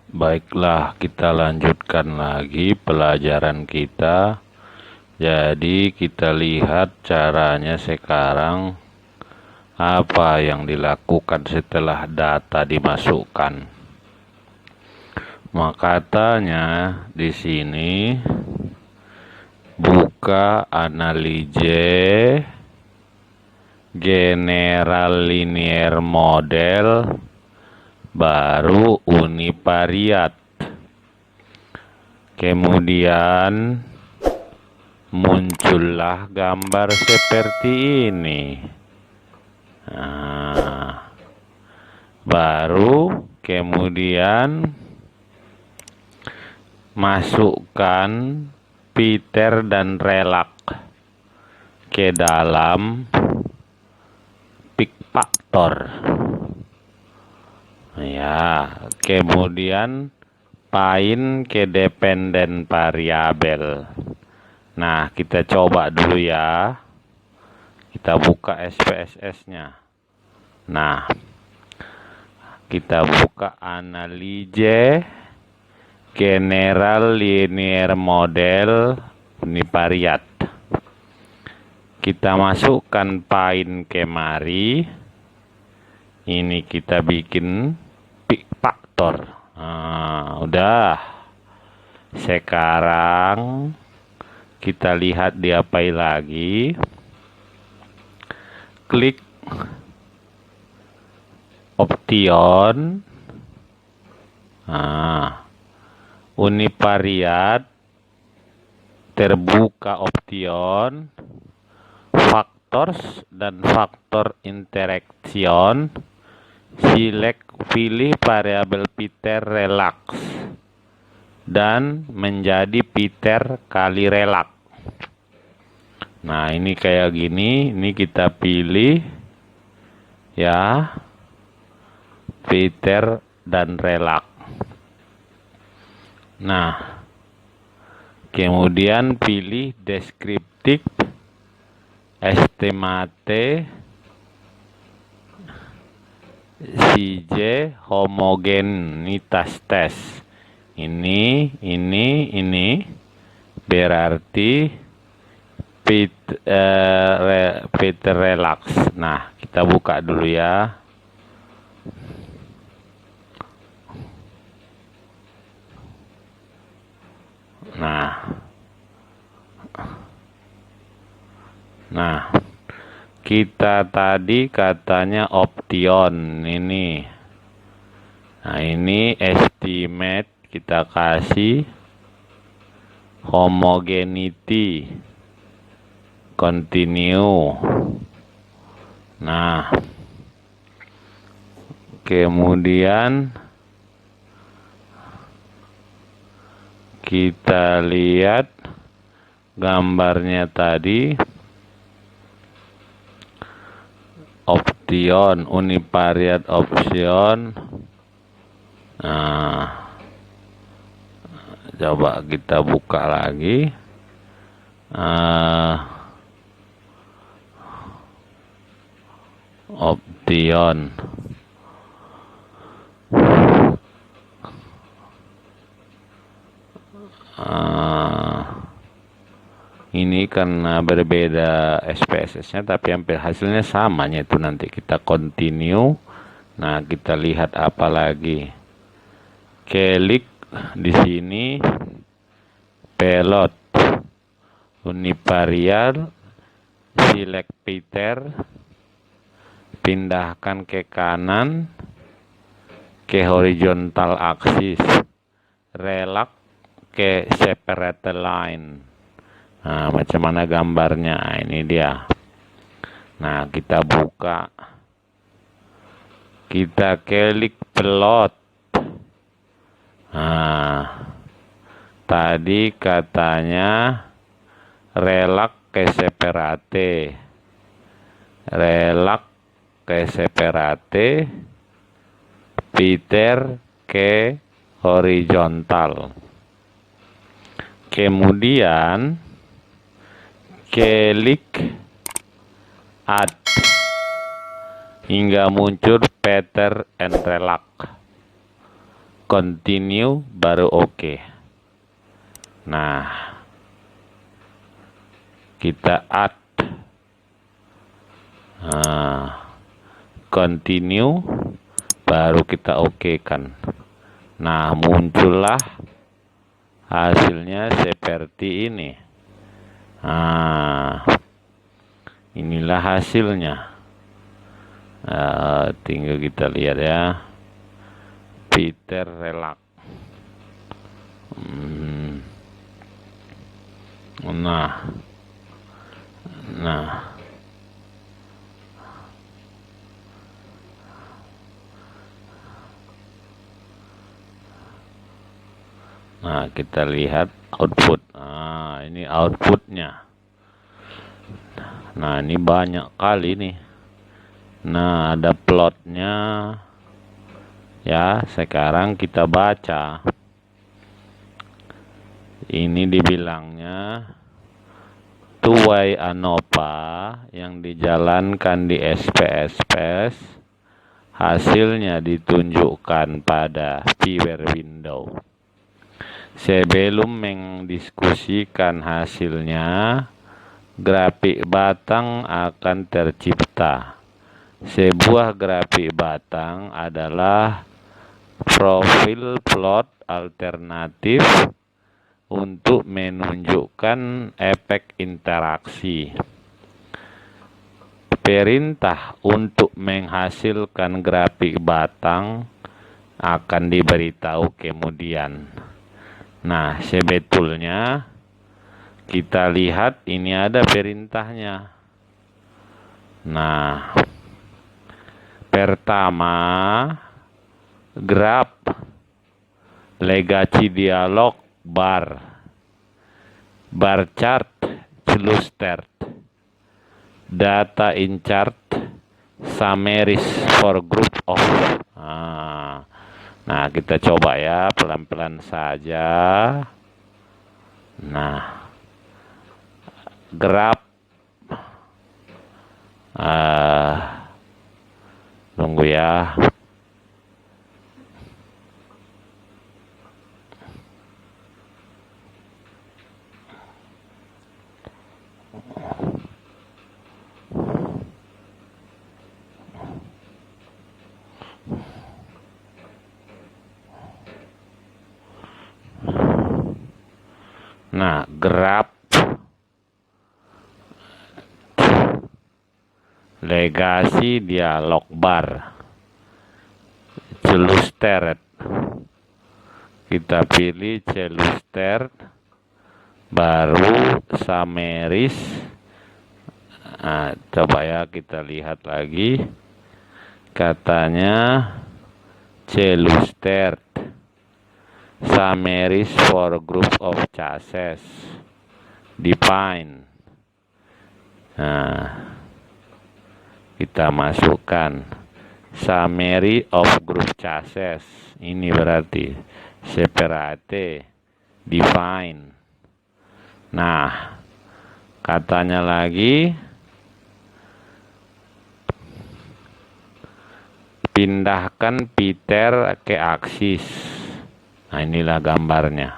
Baiklah, kita lanjutkan lagi pelajaran kita. Jadi kita lihat caranya sekarang, apa yang dilakukan setelah data dimasukkan. Makanya di sini buka analize general linear model, baru univariat. Kemudian muncullah gambar seperti ini. Nah, baru kemudian masukkan Peter dan relak ke dalam PickFactor. Ya, kemudian find ke dependen variabel. Nah, kita coba dulu ya. Kita buka SPSS-nya. Nah, kita buka analize general linear model univariat. Kita masukkan find kemari. Ini kita bikin PickFactor. Nah, udah. Sekarang kita lihat diapain lagi. Klik option. Nah, univariat, terbuka option, factors dan faktor interaction. Select, pilih variabel Peter relak dan menjadi Peter kali relak. Nah, ini kayak gini. Ini kita pilih ya, Peter dan relak. Nah, kemudian pilih deskriptif, estimate, CJ, homogenitas tes. Ini berarti Peter relak. Nah, kita buka dulu ya. Nah, kita tadi katanya option ini. Nah, ini estimate, kita kasih homogeneity, continue. Nah, kemudian kita lihat gambarnya tadi. Option, univariat option. Nah, coba kita buka lagi. Option. Ini karena berbeda SPSS-nya, tapi hampir hasilnya samanya itu. Nanti kita continue. Nah, kita lihat apa lagi. Klik di sini, pelot, univariat, select Peter, pindahkan ke kanan, ke horizontal axis, relak ke separate line. Nah, macam mana gambarnya? Ini dia. Nah, kita buka. Kita klik plot. Nah, tadi katanya relak ke separate. Relak ke separate. Peter ke horizontal. Kemudian klik add hingga muncul Peter and relak. continue, baru oke. Nah, kita add. Continue, baru kita oke kan. Nah, muncullah hasilnya seperti ini. Inilah hasilnya. Tinggal kita lihat ya. Peter relax. Nah, kita lihat output. Ini outputnya. Nah, ini banyak kali nih. Nah, ada plotnya. Ya, sekarang kita baca. Ini dibilangnya two-way ANOVA yang dijalankan di SPSS. Hasilnya ditunjukkan pada viewer window. Sebelum mendiskusikan hasilnya, grafik batang akan tercipta. Sebuah grafik batang adalah profil plot alternatif untuk menunjukkan efek interaksi. Perintah untuk menghasilkan grafik batang akan diberitahu kemudian. Nah, sebetulnya kita lihat ini ada perintahnya. Nah, pertama, graf legacy dialog bar chart clustered, data in chart summaries for group of. Nah, kita coba ya, pelan-pelan saja. Nah, graf tunggu ya. Nah, graf legacy dialog bar clustered. Kita pilih clustered, baru summaries. Nah, coba ya kita lihat lagi. Katanya clustered summaries for group of chassis define. Nah, kita masukkan summary of group chassis. Ini berarti separate define. Nah, katanya lagi pindahkan Peter ke aksis. Nah, inilah gambarnya.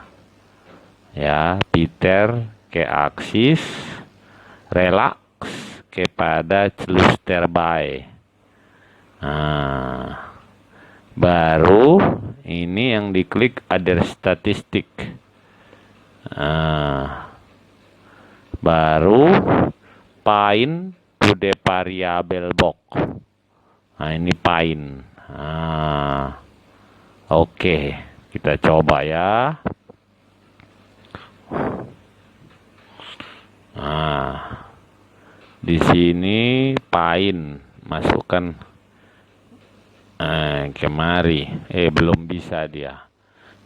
Ya, Peter ke aksis, relax kepada cluster by. Nah, baru ini yang diklik other statistik. Baru find to the variable box. Nah, ini find. Oke. Kita coba ya. Nah, di sini find, masukkan kemari. Belum bisa dia.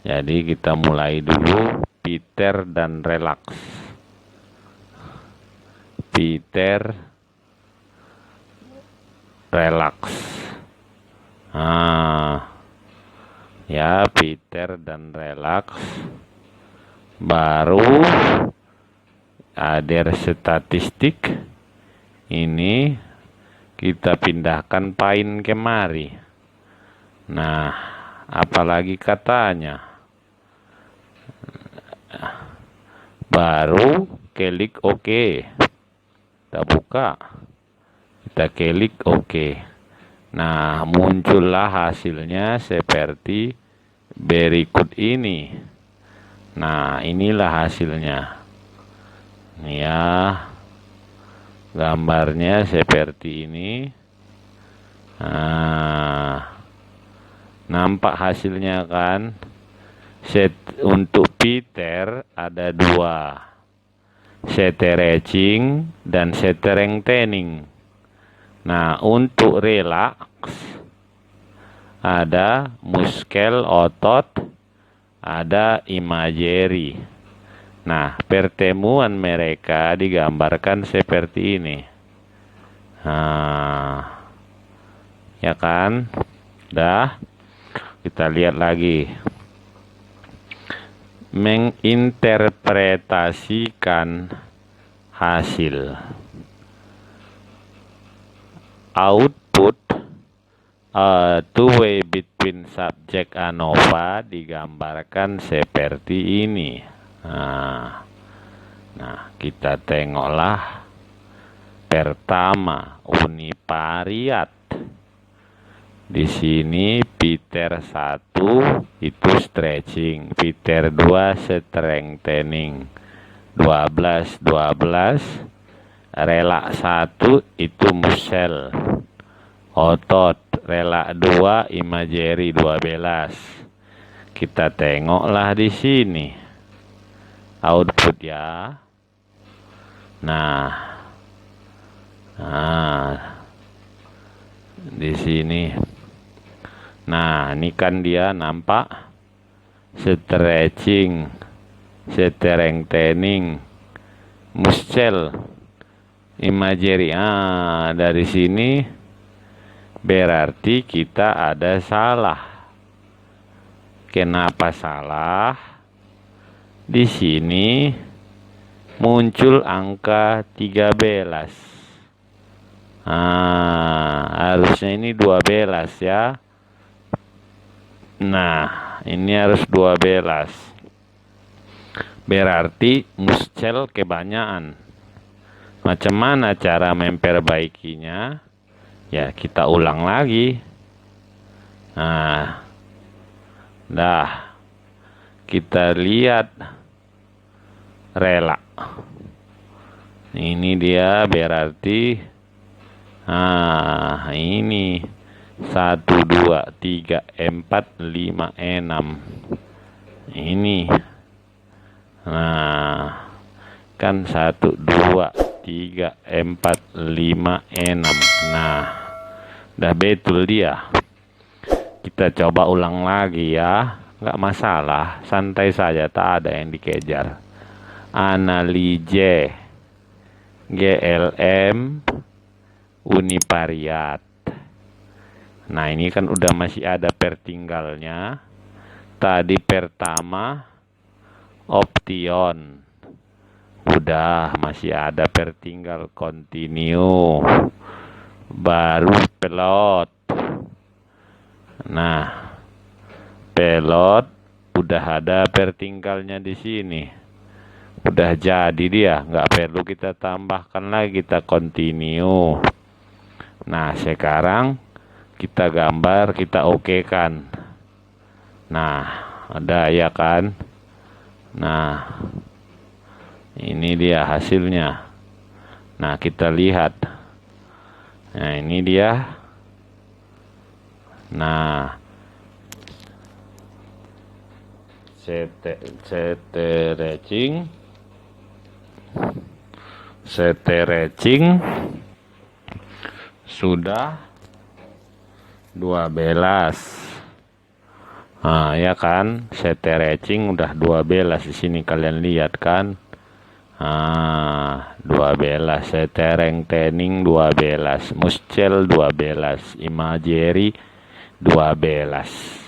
Jadi kita mulai dulu Peter dan relax. Peter relax. Ya, Peter dan relax. Baru ada statistik. Ini kita pindahkan find kemari. Nah, apalagi katanya. Baru klik OK. Kita buka. Kita klik OK. Nah, muncullah hasilnya seperti berikut ini. Nah, inilah hasilnya. Ya, gambarnya seperti ini. Nah, nampak hasilnya kan? Untuk Peter ada 2, stretching dan strengthening. Nah, untuk relax ada muskel otot, ada imagery. Nah, pertemuan mereka digambarkan seperti ini. Nah, ya kan? Dah, kita lihat lagi. Menginterpretasikan hasil. Output two-way between subject ANOVA digambarkan seperti ini. Nah, kita tengoklah. Pertama, univariat. Di sini Peter 1 itu stretching, Peter 2 strengthening. 12 relax 1 itu muscle otot, relax 2 imagery 12. Kita tengoklah di sini output ya. Nah, di sini. Nah, ini kan dia nampak stretching, strengthening, muscle, imagery. Dari sini berarti kita ada salah. Kenapa salah? Di sini muncul angka 13. Harusnya ini 12 ya. Nah, ini harus 12. Berarti muscle kebanyakan. Macam mana cara memperbaikinya? Ya, kita ulang lagi. Nah, dah. Kita lihat rela. Ini dia berarti ini 1, 2, 3, 4, 5, 6. Ini. Nah, kan 1, 2, 3, 4, 5, 6. Nah, udah betul dia. Kita coba ulang lagi ya. Nggak masalah, santai saja, tak ada yang dikejar. Analise GLM univariat. Nah, ini kan udah masih ada pertinggalnya. Tadi pertama option. Udah masih ada pertinggal continue. Baru pelot. Nah, pelot udah ada pertinggalnya di sini. Udah jadi dia, nggak perlu kita tambahkan lagi, kita continue. Nah, sekarang kita gambar, kita oke kan. Nah, ada ya kan. Nah, ini dia hasilnya. Nah, kita lihat. Nah, ini dia. Nah, stretching sudah 12. Nah, ya kan, stretching udah 12 di sini, kalian lihat kan. 12, strengthening 12, muscle 12, imagery 12.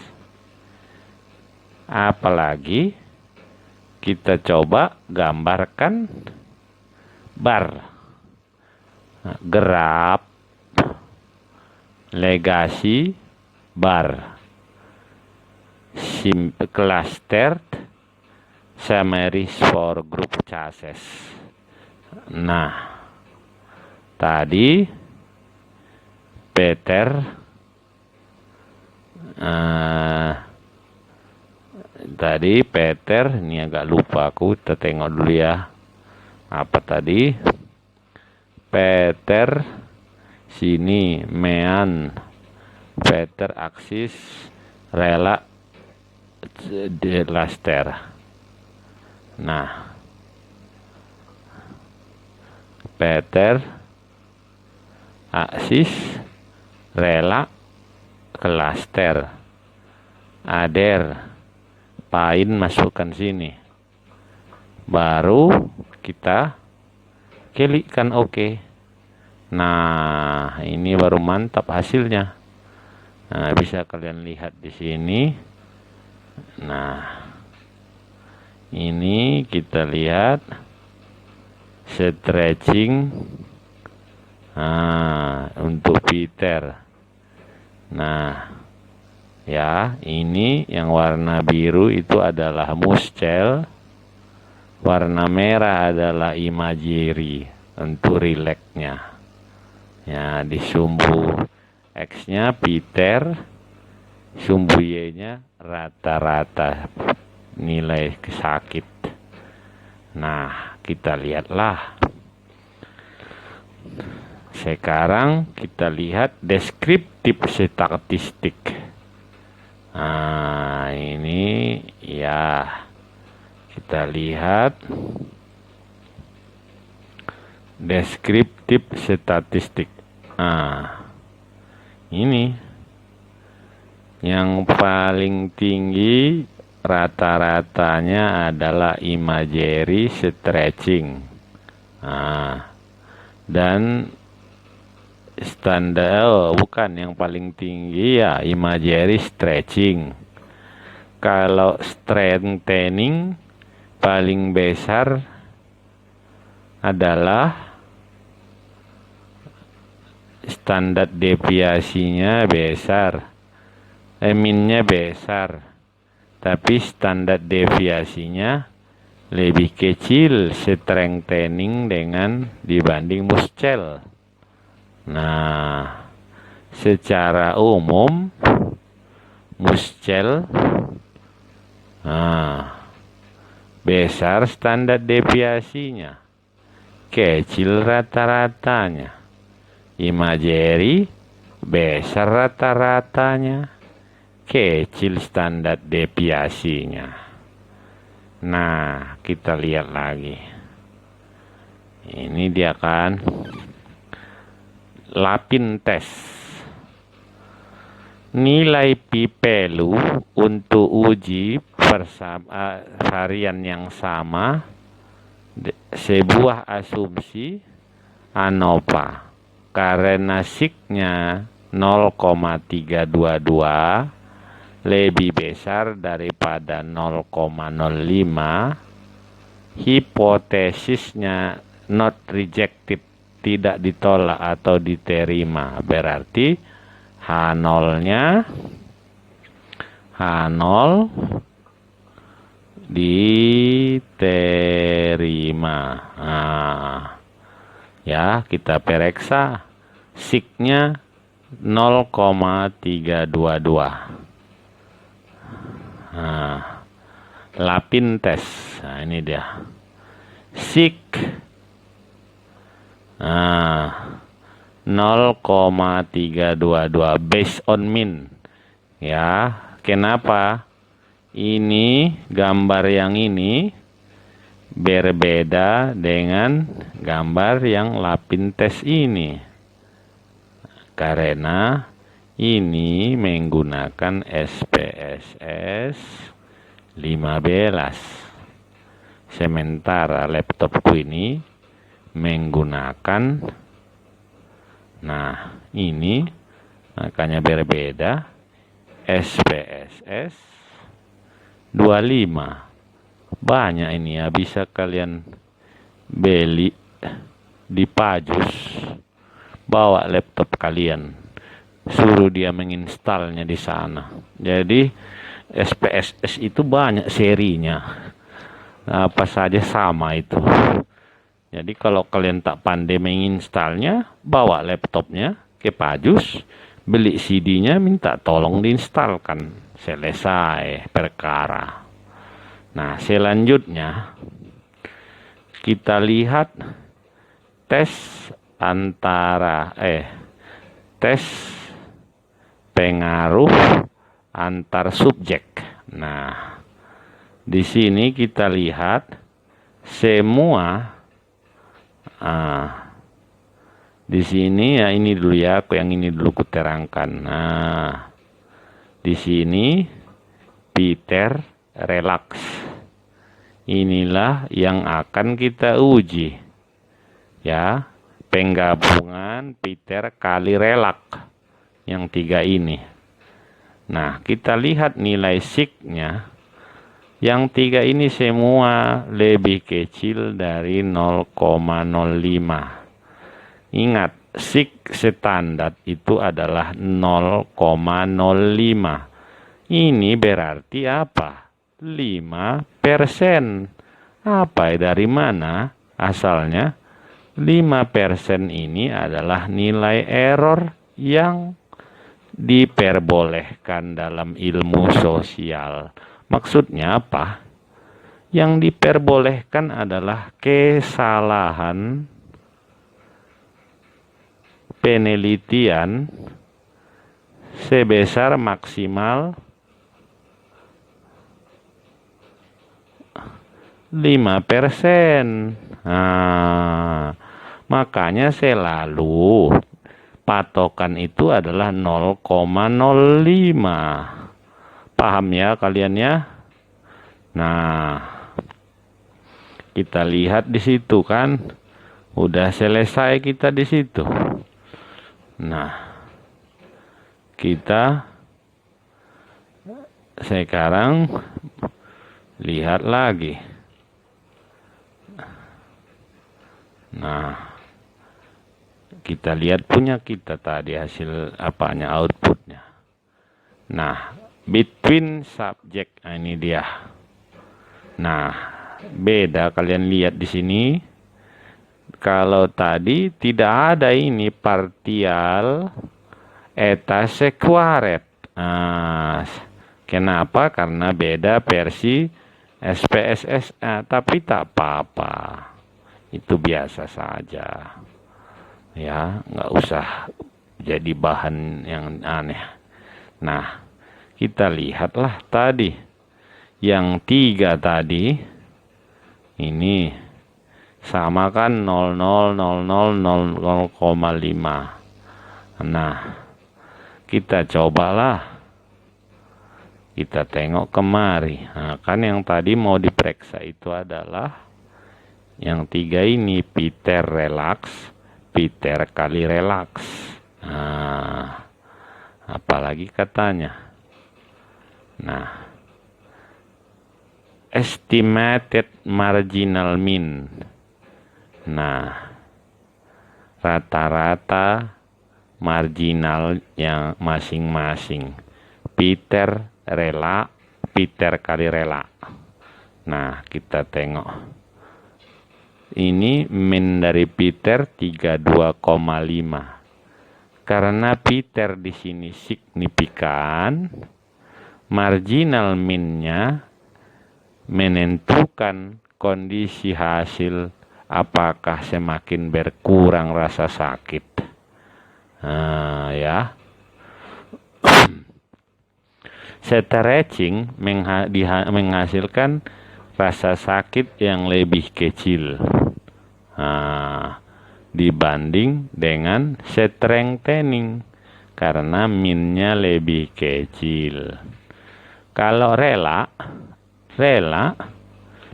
Apalagi kita coba gambarkan bar, graf legasi bar. clustered summaries for group chassis. Nah, tadi Peter ini agak lupa aku, kita tengok dulu ya. Apa tadi? Peter sini mean Peter aksis rela de laster. Nah, Peter aksis rela klaster. Ader pain masukkan sini. Baru kita klikkan OK. Nah, ini baru mantap hasilnya. Nah, bisa kalian lihat di sini. Nah, ini kita lihat stretching untuk Peter. Nah, ya, ini yang warna biru itu adalah muscle, warna merah adalah imagery untuk relaxnya. Ya, di sumbu X-nya Peter, sumbu Y-nya rata-rata nilai sakit. Nah, kita lihatlah. Sekarang kita lihat deskriptif statistik. Nah, ini ya, kita lihat deskriptif statistik. Nah, ini yang paling tinggi rata-ratanya adalah imagery stretching. Nah, dan standar bukan yang paling tinggi ya imagery stretching. Kalau strengthening paling besar adalah standar deviasinya besar, minnya besar, tapi standar deviasinya lebih kecil strengthening dengan dibanding muscle. Nah, secara umum muscle besar standar deviasinya, kecil rata-ratanya. Imagery besar rata-ratanya, kecil standar deviasinya. Nah, kita lihat lagi. Ini dia kan Lapin test. Nilai P-value untuk uji varian yang sama, sebuah asumsi ANOVA karena sigma 0,322 lebih besar daripada 0,05, hipotesisnya not rejected, tidak ditolak atau diterima. Berarti H0-nya H0 diterima. Nah, ya, kita periksa sigma 0,322. Nah, Lapin test. Nah, ini dia. Sig 0,322 based on mean. Ya, kenapa? Ini gambar yang ini berbeda dengan gambar yang Lapin test ini. Karena ini menggunakan SPSS 15. Sementara laptopku ini menggunakan, nah ini makanya berbeda, SPSS 25. Banyak ini ya, bisa kalian beli di Pajus, bawa laptop kalian, suruh dia menginstalnya di sana. Jadi SPSS itu banyak serinya, apa saja sama itu. Jadi kalau kalian tak pandai menginstalnya, bawa laptopnya ke Pajus, beli CD-nya, minta tolong diinstalkan, selesai perkara. Nah, selanjutnya kita lihat tes antara tes pengaruh antar subjek. Nah, di sini kita lihat semua di sini ya, ini dulu ya, aku yang ini dulu kuterangkan. Nah, di sini Peter relax. Inilah yang akan kita uji. Ya, penggabungan Peter kali relax yang 3 ini. Nah, kita lihat nilai sig-nya. Yang 3 ini semua lebih kecil dari 0,05. Ingat, sig standar itu adalah 0,05. Ini berarti apa? 5%. Apa dari mana asalnya? 5% ini adalah nilai error yang diperbolehkan dalam ilmu sosial. Maksudnya apa? Yang diperbolehkan adalah kesalahan penelitian sebesar maksimal 5%. Nah, makanya selalu patokan itu adalah 0,05. Paham ya kalian ya? Nah, kita lihat di situ kan, udah selesai kita di situ. Nah, kita sekarang lihat lagi. Nah, kita lihat punya kita tadi hasil apanya, outputnya. Nah, between subject, ini dia. Nah, beda kalian lihat di sini. Kalau tadi tidak ada ini partial eta sequaret. Nah, kenapa? Karena beda versi SPSS. Tapi tak apa-apa. Itu biasa saja. Ya, nggak usah jadi bahan yang aneh. Nah, kita lihatlah tadi yang 3 tadi ini sama kan 0,5. Nah, kita cobalah, kita tengok kemari. Nah, kan yang tadi mau diperiksa itu adalah yang 3 ini, Peter relax, Peter kali relax. Nah, apalagi katanya. Nah, estimated marginal mean. Nah, rata-rata marginal yang masing-masing. Peter rela, Peter kali rela. Nah, kita tengok. Ini mean dari Peter 32,5. Karena Peter di sini signifikan, marginal mean-nya menentukan kondisi hasil apakah semakin berkurang rasa sakit. Nah, ya. Stretching menghasilkan rasa sakit yang lebih kecil. Nah, dibanding dengan strengthening karena min-nya lebih kecil. Kalau rela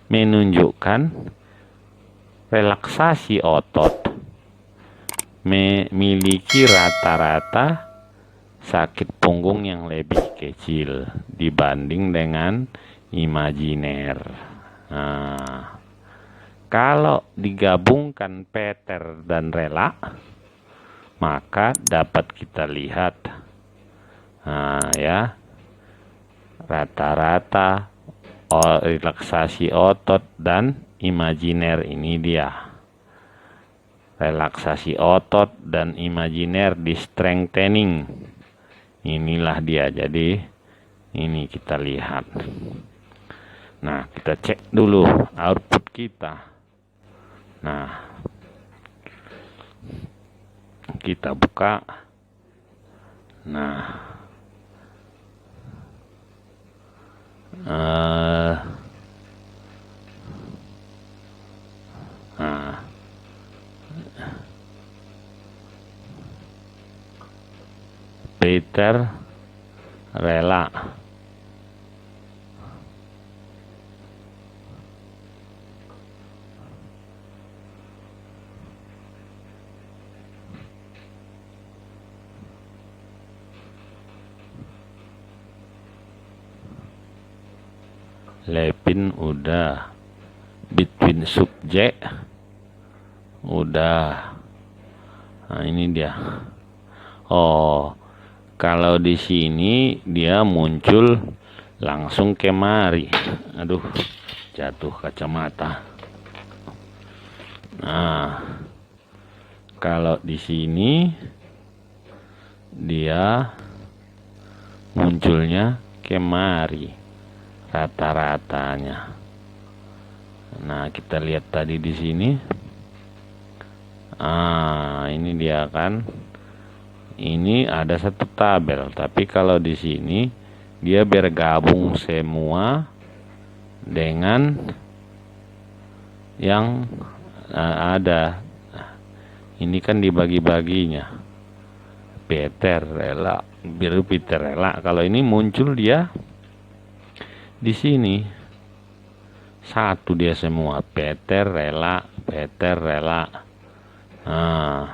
menunjukkan relaksasi otot memiliki rata-rata sakit punggung yang lebih kecil dibanding dengan imajiner. Nah, kalau digabungkan Peter dan rela, maka dapat kita lihat, nah, ya, rata-rata, relaksasi otot dan imajiner. Ini dia relaksasi otot dan imajiner di strengthening. Inilah dia. Jadi ini kita lihat. Nah, kita cek dulu output kita. Nah, kita buka. Nah, Peter rela. Lepin udah, between subjek udah. Nah, ini dia. Oh, kalau di sini dia muncul langsung kemari. Aduh, jatuh kacamata. Nah, kalau di sini dia munculnya kemari rata-ratanya. Nah, kita lihat tadi di sini. Ini dia kan. Ini ada satu tabel, tapi kalau di sini dia bergabung semua dengan yang ada. Ini kan dibagi-baginya. Peter rela, biru Peter rela. Kalau ini muncul dia di sini satu dia semua, Peter rela, Peter rela. Nah,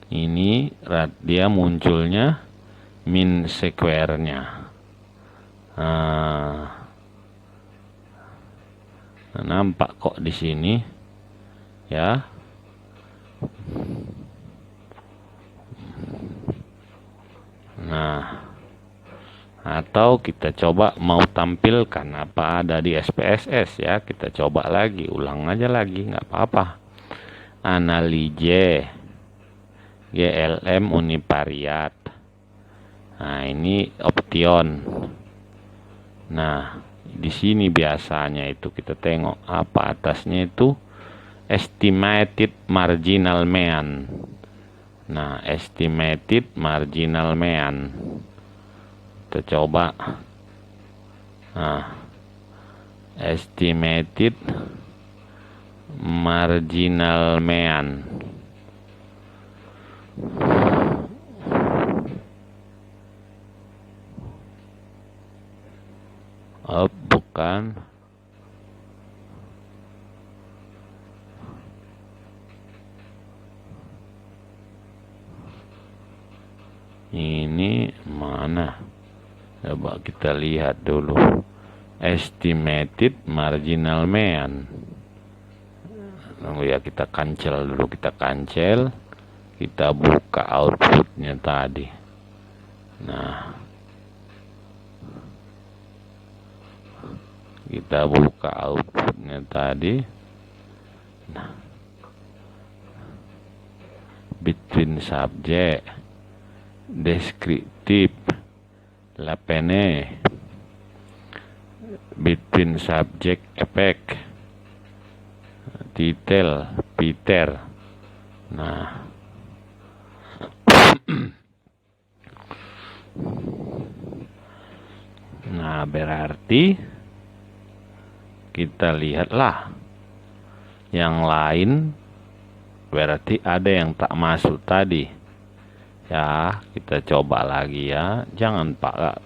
ini dia munculnya min square-nya. Nah, nampak kok di sini ya. Nah, atau kita coba mau tampilkan apa ada di SPSS ya. Kita coba lagi, ulang aja lagi, nggak apa-apa. Analise GLM univariat. Nah, ini option. Nah, di sini biasanya itu kita tengok apa atasnya itu estimated marginal mean. Nah, estimated marginal mean. Kita coba. Nah, estimated marginal mean. Oh, bukan. Ini mana? Coba kita lihat dulu. Estimated marginal mean. Lalu ya kita cancel dulu, kita cancel. Kita buka outputnya tadi. Nah, kita buka outputnya tadi. Nah, between subject, deskriptif, lapene, between subject effect, detail, Peter. Nah, nah berarti kita lihatlah yang lain, berarti ada yang tak masuk tadi ya. Kita coba lagi ya, jangan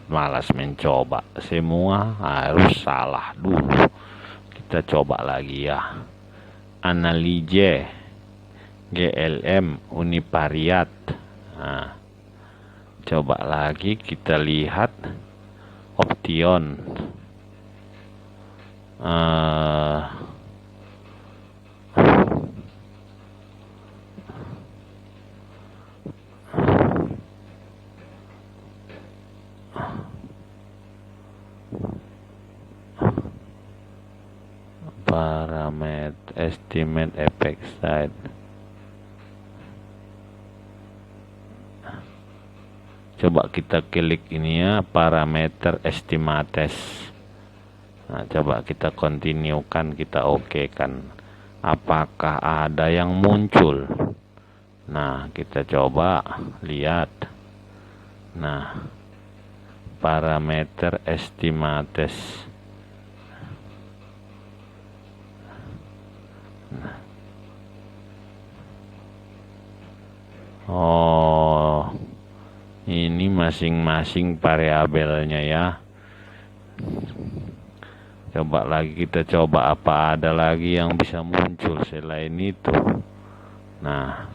malas mencoba, semua harus salah dulu. Kita coba lagi ya. Analise GLM univariat. Nah, coba lagi kita lihat option. parameter estimate effect size. Coba kita klik ini ya, parameter estimates. Nah, coba kita continue kan, kita oke kan. Apakah ada yang muncul? Nah, kita coba lihat. Nah, parameter estimates. Oh, ini masing-masing variabelnya ya. Coba lagi, kita coba apa ada lagi yang bisa muncul selain itu. Nah,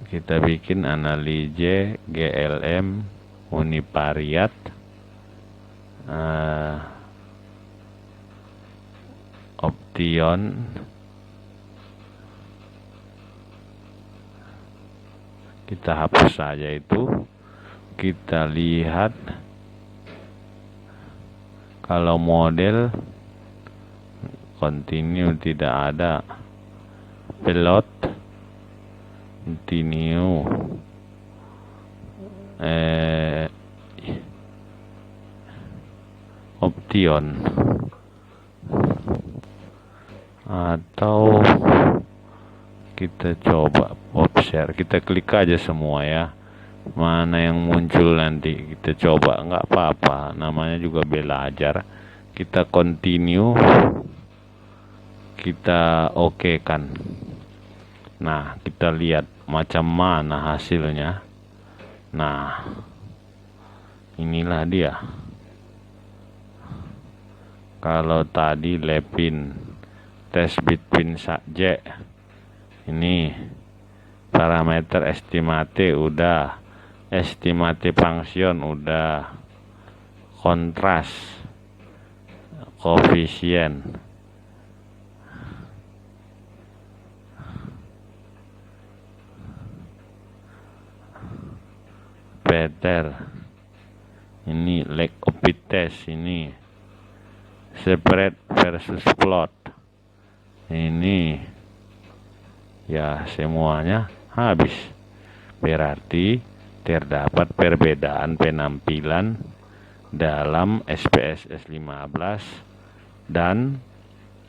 kita bikin analise GLM univariat, option, kita hapus saja itu. Kita lihat kalau model continue tidak ada, pilot continue, option, atau kita coba observe. Kita klik aja semua ya, mana yang muncul nanti kita coba, nggak apa-apa, namanya juga belajar. Kita continue, kita oke kan. Nah, kita lihat macam mana hasilnya. Nah, inilah dia. Kalau tadi Lepin test between subject, ini parameter estimate udah, estimate function udah, kontras, koefisien, Peter, ini leg of test, ini spread versus plot, ini ya semuanya habis. Berarti terdapat perbedaan penampilan dalam SPSS 15 dan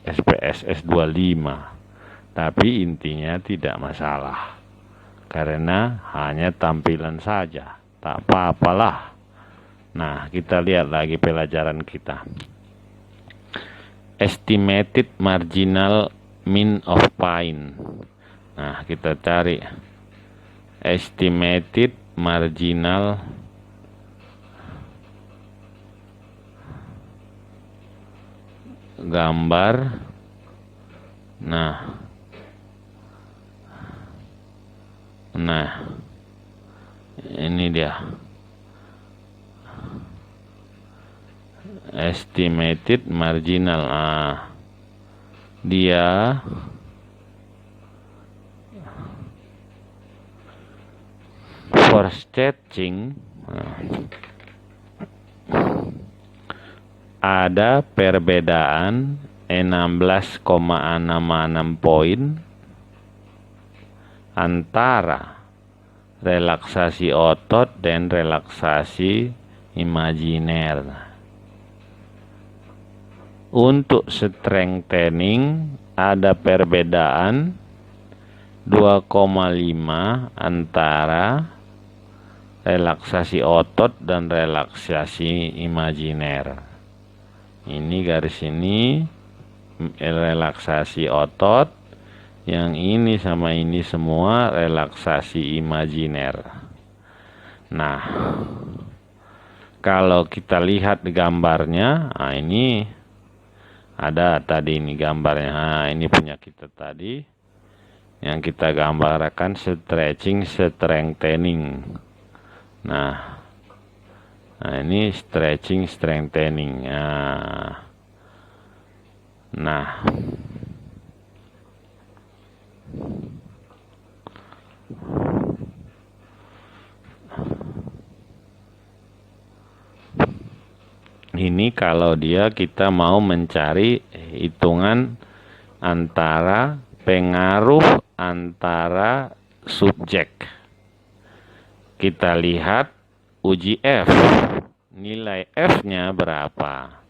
SPSS 25. Tapi intinya tidak masalah, karena hanya tampilan saja, tak apa-apalah. Nah, kita lihat lagi pelajaran kita. Estimated marginal mean of pain. Nah, kita cari estimated marginal gambar. Nah, ini dia estimated marginal. Dia for stretching ada perbedaan 16,66 poin antara relaksasi otot dan relaksasi imajiner. Untuk strengthening ada perbedaan 2,5 antara relaksasi otot dan relaksasi imajiner. Ini garis ini relaksasi otot, yang ini sama ini semua relaksasi imajiner. Nah, kalau kita lihat gambarnya, nah ini ada tadi ini gambarnya. Nah, ini punya kita tadi yang kita gambarkan stretching, strengthening. Nah, ini stretching, strengthening. Nah, ini kalau dia kita mau mencari hitungan antara pengaruh antara subjek. Kita lihat uji F. Nilai F-nya berapa?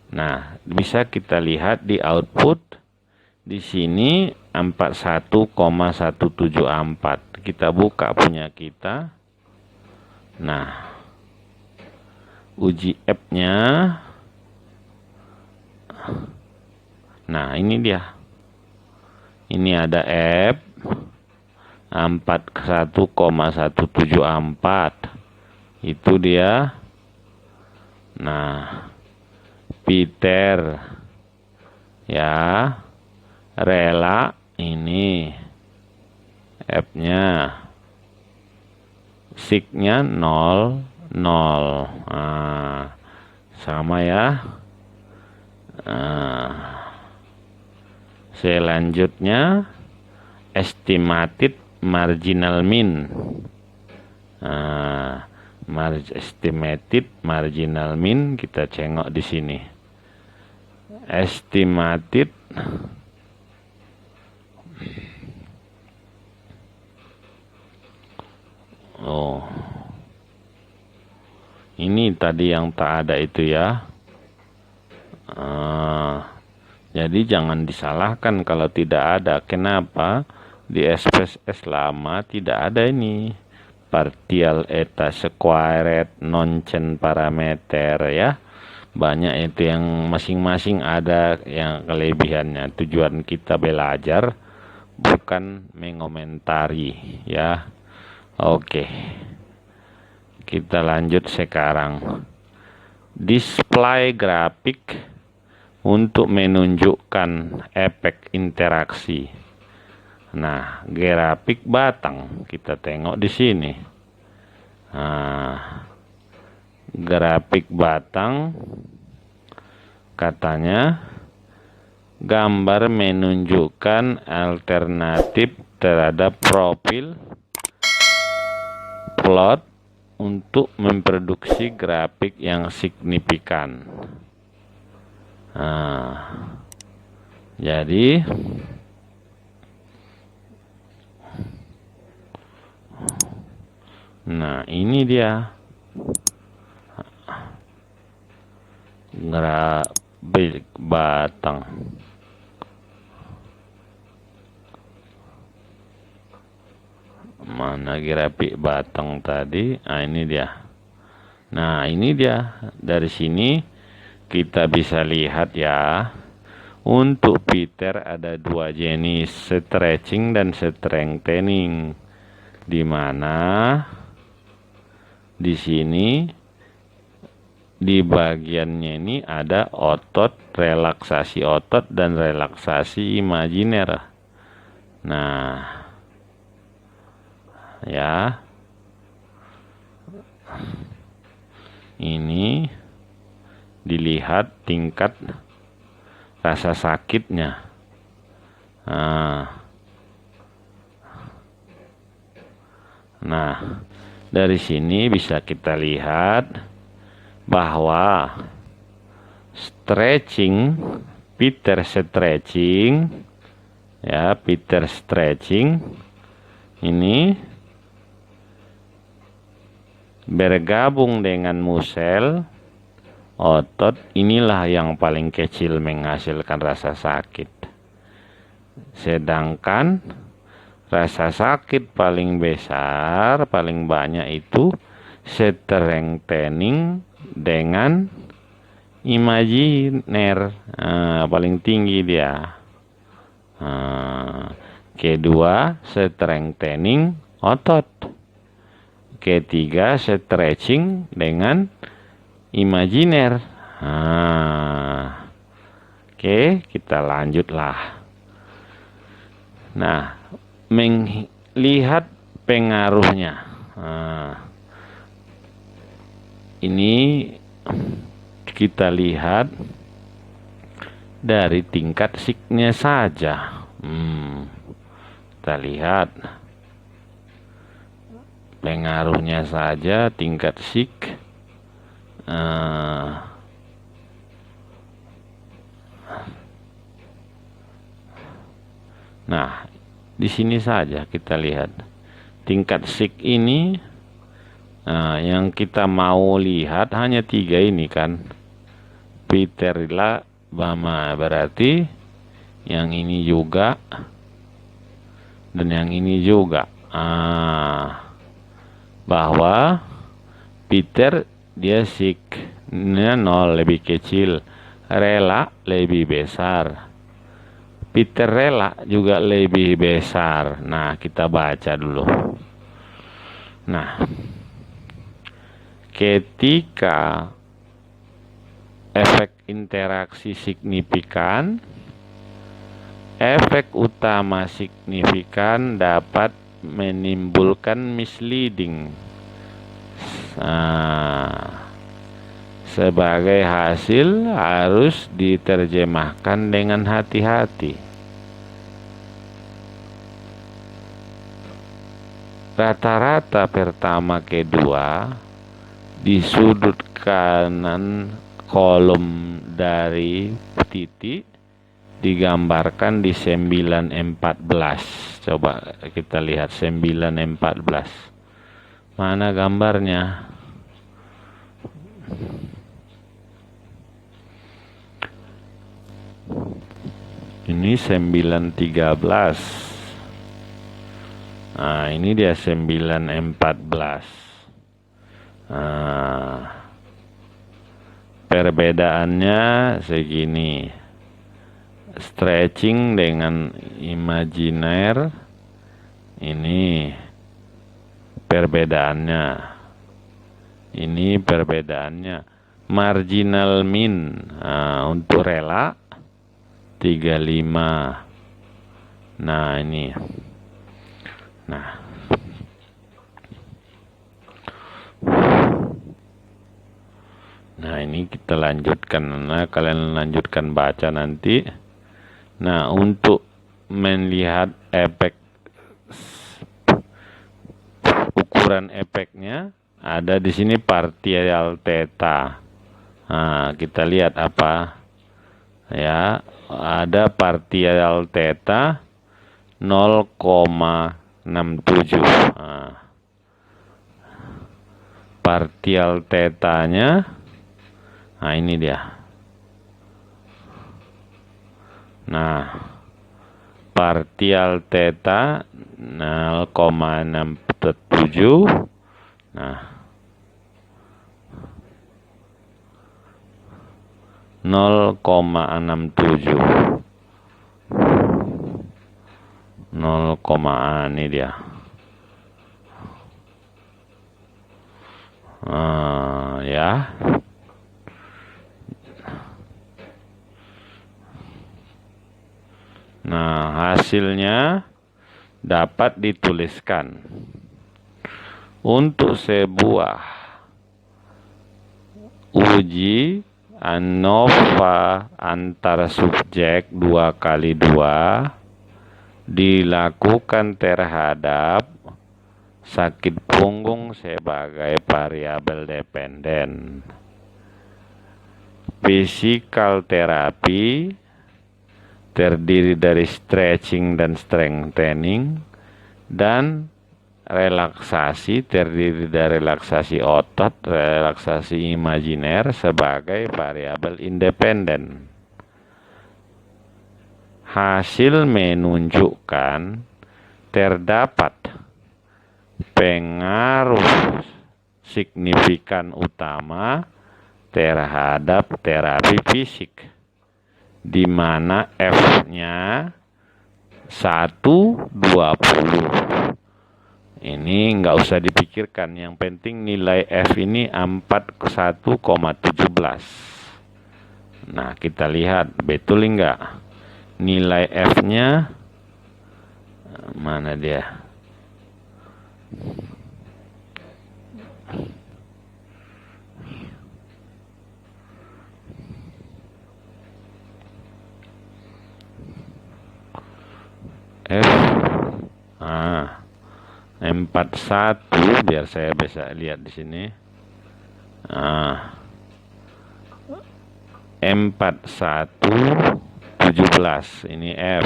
Nah, bisa kita lihat di output. Di sini 41,174. Kita buka punya kita. Nah, uji F-nya. Nah, ini dia. Ini ada F 41,174. Itu dia. Nah, Peter ya rela ini F-nya, sig-nya 0, 0. Nah, sama ya. Selanjutnya estimated marginal mean. Estimated marginal mean kita cengok di sini. Estimated ini tadi yang tak ada itu ya. Jadi jangan disalahkan kalau tidak ada. Kenapa? Di SPSS lama tidak ada ini. Partial eta squared nonchain parameter ya. Banyak itu yang masing-masing ada yang kelebihannya. Tujuan kita belajar bukan mengomentari ya. Oke. Kita lanjut sekarang. Display grafik untuk menunjukkan efek interaksi. Nah, grafik batang kita tengok di sini. Nah, grafik batang katanya gambar menunjukkan alternatif terhadap profil plot untuk memproduksi grafik yang signifikan. Jadi ini dia grafik batang. Mana grafik batang tadi? Ini dia. Nah, ini dia. Dari sini kita bisa lihat ya. Untuk Peter ada dua jenis, stretching dan strengthening. Di mana di sini di bagiannya ini ada otot, relaksasi otot dan relaksasi imajiner. Nah, ya. Ini dilihat tingkat rasa sakitnya. Nah, dari sini bisa kita lihat bahwa stretching, Peter stretching, ya, Peter stretching ini bergabung dengan musel otot, inilah yang paling kecil menghasilkan rasa sakit. Sedangkan rasa sakit paling besar, paling banyak itu strengthening dengan imajiner. Paling tinggi dia. Kedua, strengthening otot. Ketiga, stretching dengan imajiner. Oke, kita lanjutlah. Nah, melihat pengaruhnya. Ini kita lihat dari tingkat signya saja. Kita lihat pengaruhnya saja tingkat sig. Nah, di sini saja kita lihat tingkat sik ini. Nah, yang kita mau lihat hanya 3 ini kan. Pterila Bama, berarti yang ini juga dan yang ini juga. Bahwa Peter dia siknya 0 lebih kecil, rela lebih besar. Peter rela juga lebih besar. Nah, kita baca dulu. Nah, ketika efek interaksi signifikan, efek utama signifikan dapat menimbulkan misleading. Sebagai hasil harus diterjemahkan dengan hati-hati. Rata-rata pertama kedua di sudut kanan kolom dari titik digambarkan di 914. Coba kita lihat 914. Mana gambarnya? Ini 913. Nah, ini dia 914. Perbedaannya segini. Stretching dengan imajiner. Ini perbedaannya. Ini perbedaannya. Marginal min untuk rela 35. Nah, ini. Nah, ini kita lanjutkan. Nah, kalian lanjutkan baca nanti. Nah, untuk melihat efek, ukuran efeknya ada di sini partial theta. Nah, kita lihat apa ya, ada partial theta 0,67. Partial tetanya, nah ini dia. Nah, partial theta 0,67. Nah, 0,67. 0, ini dia. Ya. Nah, hasilnya dapat dituliskan. Untuk sebuah uji ANOVA antar subjek 2x2 dilakukan terhadap sakit punggung sebagai variabel dependen. Physical therapy terdiri dari stretching dan strengthening, dan relaksasi terdiri dari relaksasi otot, relaksasi imajiner sebagai variabel independen. Hasil menunjukkan terdapat pengaruh signifikan utama terhadap terapi fisik, di mana F-nya 1,20. Ini nggak usah dipikirkan, yang penting nilai F ini 41,17. Nah, kita lihat betul enggak nilai F-nya. Mana dia? F 41, biar saya bisa lihat di sini. 41,17 ini F.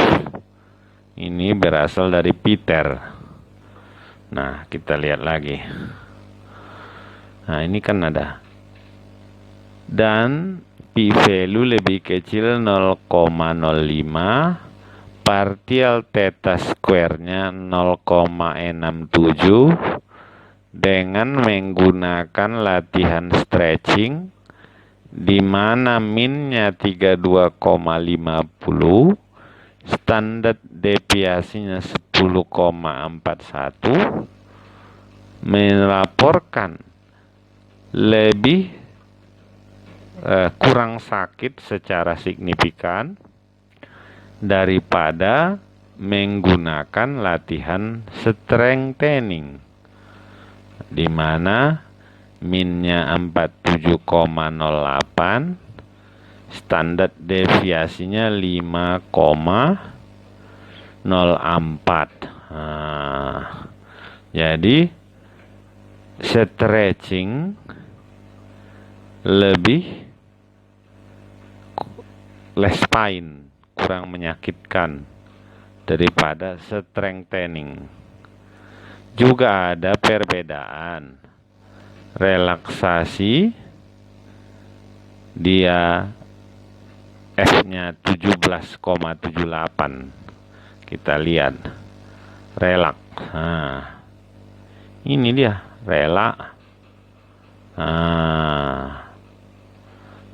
Ini berasal dari Peter. Nah, kita lihat lagi. Nah, ini kan ada. Dan P value lebih kecil 0,05, partial theta square-nya 0,67 dengan menggunakan latihan stretching di mana minnya 32,50, standar deviasinya 10,41, melaporkan lebih kurang sakit secara signifikan daripada menggunakan latihan strengthening, di mana minnya 47,08, standar deviasinya 5,04. Jadi stretching lebih less pain, kurang menyakitkan daripada strengthening. Juga ada perbedaan relaksasi, dia F-nya 17,78. Kita lihat relak. Nah, ini dia relak.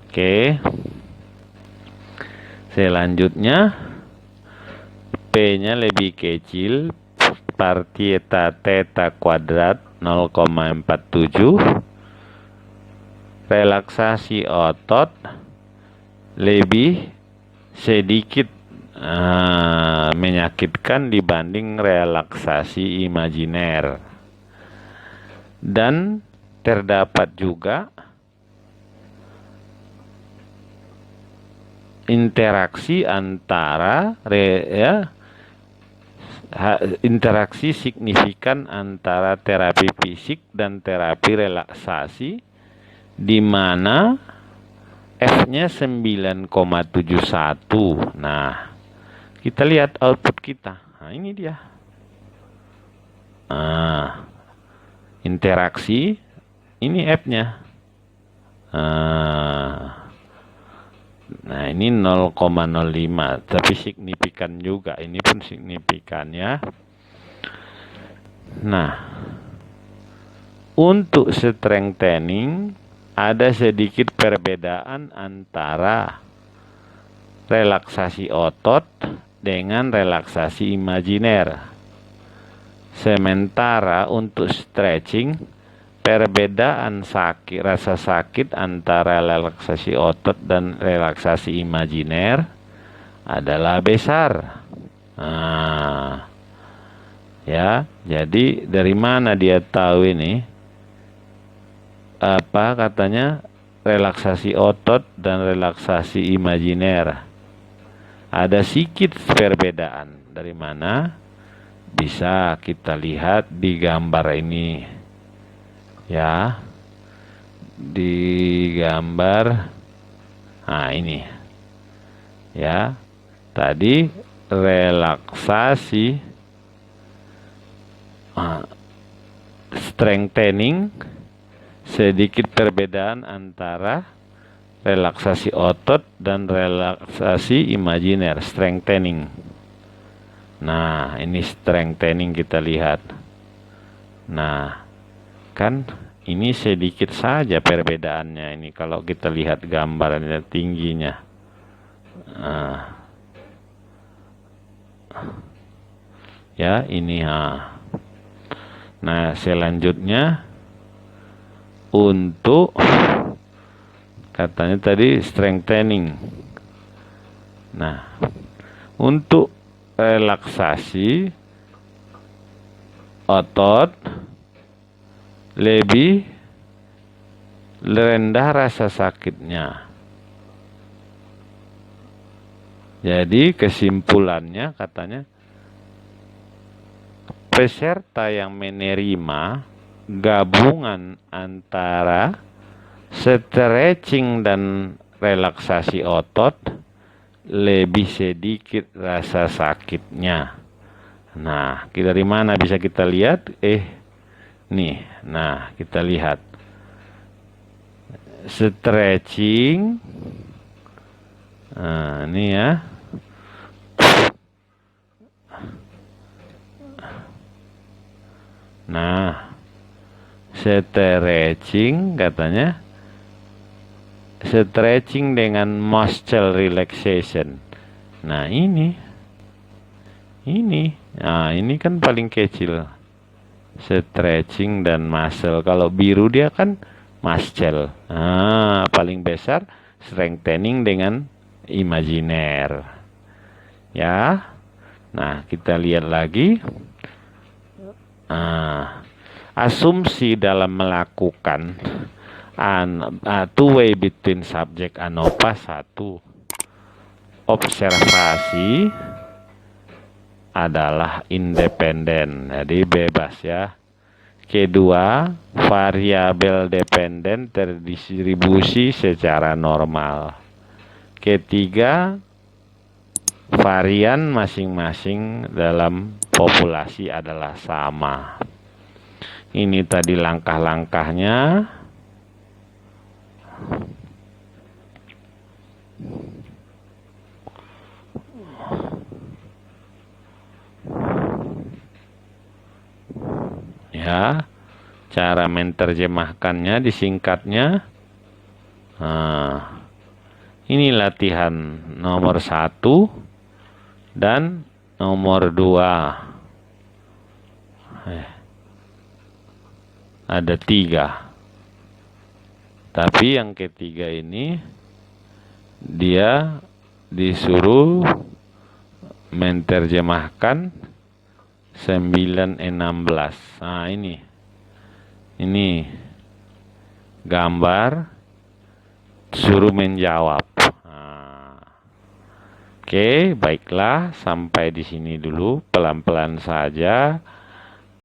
Oke. Selanjutnya P-nya lebih kecil, partieta theta kuadrat 0,47, relaksasi otot lebih sedikit menyakitkan dibanding relaksasi imajiner. Dan terdapat juga interaksi antara interaksi signifikan antara terapi fisik dan terapi relaksasi, di mana F-nya 9,71. Nah, kita lihat output kita. Nah, ini dia. Interaksi, ini F-nya. Nah, ini 0,05, tapi signifikan juga. Ini pun signifikan ya. Nah, untuk strengthening ada sedikit perbedaan antara relaksasi otot dengan relaksasi imajiner. Sementara untuk stretching, perbedaan rasa sakit antara relaksasi otot dan relaksasi imajiner adalah besar. Ya, jadi dari mana dia tahu ini? Apa katanya? Relaksasi otot dan relaksasi imajiner. Ada sedikit perbedaan. Dari mana? Bisa kita lihat di gambar ini. Ya, di gambar, nah ini ya, tadi relaksasi strengthening, sedikit perbedaan antara relaksasi otot dan relaksasi imajiner, strengthening. Nah, ini strengthening kita lihat. Nah, kan ini sedikit saja perbedaannya ini kalau kita lihat gambarnya tingginya. Ya, ini Nah, selanjutnya untuk katanya tadi strengthening. Nah, untuk relaksasi otot lebih rendah rasa sakitnya. Jadi kesimpulannya katanya, peserta yang menerima gabungan antara stretching dan relaksasi otot lebih sedikit rasa sakitnya. Nah, dari mana bisa kita lihat? Nih. Nah, kita lihat. Stretching. Nah, ini ya. Nah, stretching katanya. Stretching dengan muscle relaxation. Nah, ini. Nah, ini kan paling kecil. Stretching dan muscle. Kalau biru dia kan muscle. Nah, paling besar strengthening dengan imajiner. Ya. Nah, kita lihat lagi. Asumsi dalam melakukan two-way between subject ANOVA. 1. Observasi adalah independen, jadi bebas ya. Kedua, variabel dependen terdistribusi secara normal. Ketiga, varian masing-masing dalam populasi adalah sama. Ini tadi langkah-langkahnya. Ya, cara menerjemahkannya disingkatnya. Nah, ini latihan nomor 1 dan nomor 2. Ada 3. Tapi yang ketiga ini dia disuruh menerjemahkan 9-16. Nah, ini gambar, suruh menjawab. Nah, oke, baiklah, sampai di sini dulu, pelan-pelan saja.